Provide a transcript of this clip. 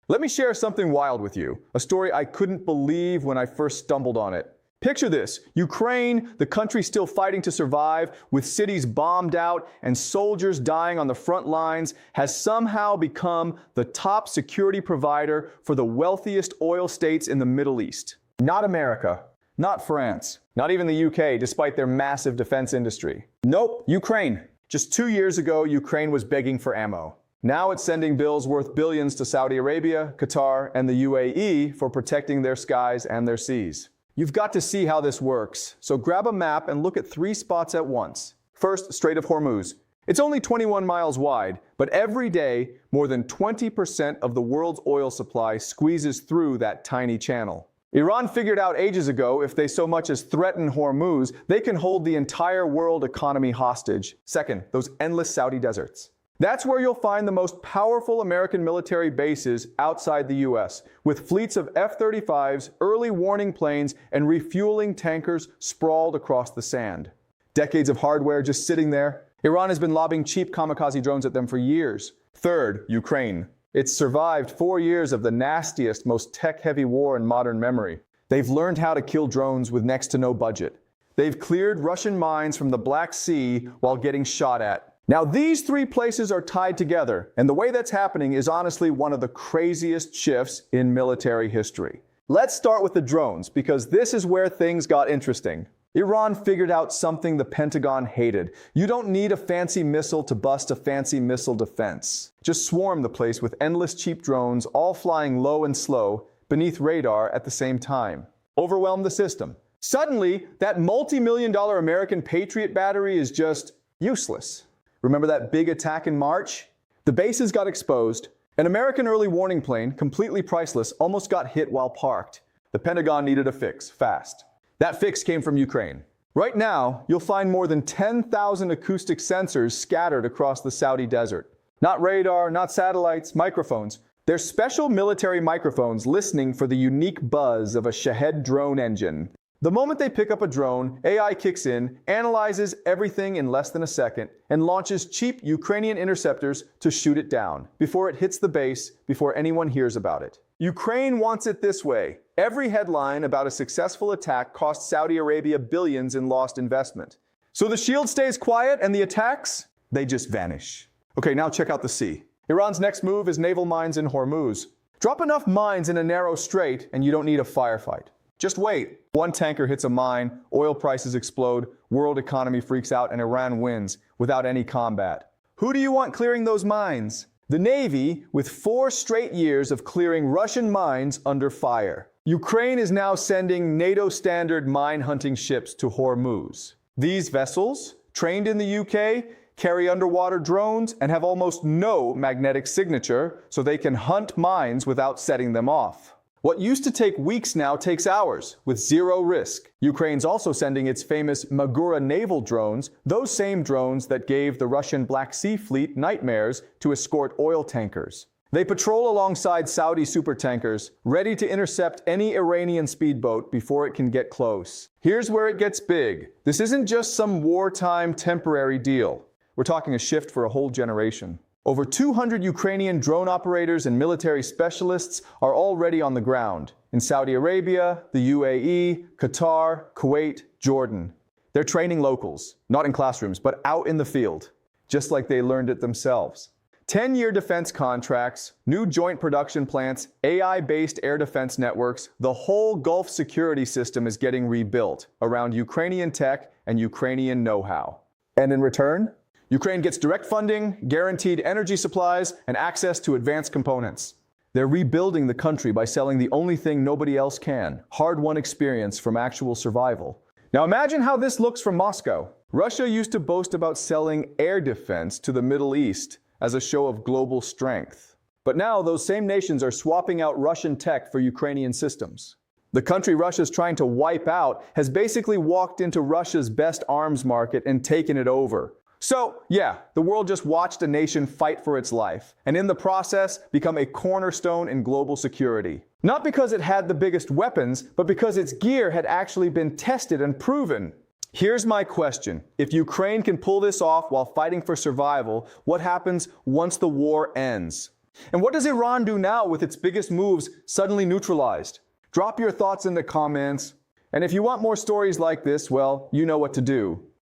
Let me share something wild with you, a story I couldn't believe when I first stumbled on it. Picture this: Ukraine, the country still fighting to survive, with cities bombed out and soldiers dying on the front lines, has somehow become the top security provider for the wealthiest oil states in the Middle East. Not America, not France, not even the UK, despite their massive defense industry. Nope, Ukraine. Just 2 years ago, Ukraine was begging for ammo. Now it's sending bills worth billions to Saudi Arabia, Qatar, and the UAE for protecting their skies and their seas. You've got to see how this works, so grab a map and look at 3 spots at once. First, Strait of Hormuz. It's only 21 miles wide, but every day, more than 20% of the world's oil supply squeezes through that tiny channel. Iran figured out ages ago if they so much as threaten Hormuz, they can hold the entire world economy hostage. Second, those endless Saudi deserts. That's where you'll find the most powerful American military bases outside the US, with fleets of F-35s, early warning planes, and refueling tankers sprawled across the sand. Decades of hardware just sitting there. Iran has been lobbing cheap kamikaze drones at them for years. Third, Ukraine. It's survived 4 years of the nastiest, most tech-heavy war in modern memory. They've learned how to kill drones with next to no budget. They've cleared Russian mines from the Black Sea while getting shot at. Now, these 3 places are tied together, and the way that's happening is honestly one of the craziest shifts in military history. Let's start with the drones, because this is where things got interesting. Iran figured out something the Pentagon hated. You don't need a fancy missile to bust a fancy missile defense. Just swarm the place with endless cheap drones, all flying low and slow, beneath radar at the same time. Overwhelm the system. Suddenly, that multi-million-dollar American Patriot battery is just useless. Remember that big attack in March? The bases got exposed. An American early warning plane, completely priceless, almost got hit while parked. The Pentagon needed a fix, fast. That fix came from Ukraine. Right now, you'll find more than 10,000 acoustic sensors scattered across the Saudi desert. Not radar, not satellites, microphones. They're special military microphones listening for the unique buzz of a Shahed drone engine. The moment they pick up a drone, AI kicks in, analyzes everything in less than a second, and launches cheap Ukrainian interceptors to shoot it down, before it hits the base, before anyone hears about it. Ukraine wants it this way. Every headline about a successful attack cost Saudi Arabia billions in lost investment. So the shield stays quiet and the attacks, they just vanish. Okay, now check out the sea. Iran's next move is naval mines in Hormuz. Drop enough mines in a narrow strait and you don't need a firefight. Just wait. One tanker hits a mine, oil prices explode, world economy freaks out, and Iran wins without any combat. Who do you want clearing those mines? The Navy, with 4 straight years of clearing Russian mines under fire. Ukraine is now sending NATO-standard mine-hunting ships to Hormuz. These vessels, trained in the UK, carry underwater drones and have almost no magnetic signature, so they can hunt mines without setting them off. What used to take weeks now takes hours, with 0 risk. Ukraine's also sending its famous Magura naval drones, those same drones that gave the Russian Black Sea Fleet nightmares, to escort oil tankers. They patrol alongside Saudi supertankers, ready to intercept any Iranian speedboat before it can get close. Here's where it gets big. This isn't just some wartime temporary deal. We're talking a shift for a whole generation. Over 200 Ukrainian drone operators and military specialists are already on the ground in Saudi Arabia, the UAE, Qatar, Kuwait, Jordan. They're training locals, not in classrooms, but out in the field, just like they learned it themselves. 10-year defense contracts, new joint production plants, AI-based air defense networks, the whole Gulf security system is getting rebuilt around Ukrainian tech and Ukrainian know-how. And in return, Ukraine gets direct funding, guaranteed energy supplies, and access to advanced components. They're rebuilding the country by selling the only thing nobody else can, hard-won experience from actual survival. Now imagine how this looks from Moscow. Russia used to boast about selling air defense to the Middle East as a show of global strength. But now those same nations are swapping out Russian tech for Ukrainian systems. The country Russia's trying to wipe out has basically walked into Russia's best arms market and taken it over. So, yeah, the world just watched a nation fight for its life, and in the process, become a cornerstone in global security. Not because it had the biggest weapons, but because its gear had actually been tested and proven. Here's my question. If Ukraine can pull this off while fighting for survival, what happens once the war ends? And what does Iran do now with its biggest moves suddenly neutralized? Drop your thoughts in the comments. And if you want more stories like this, well, you know what to do.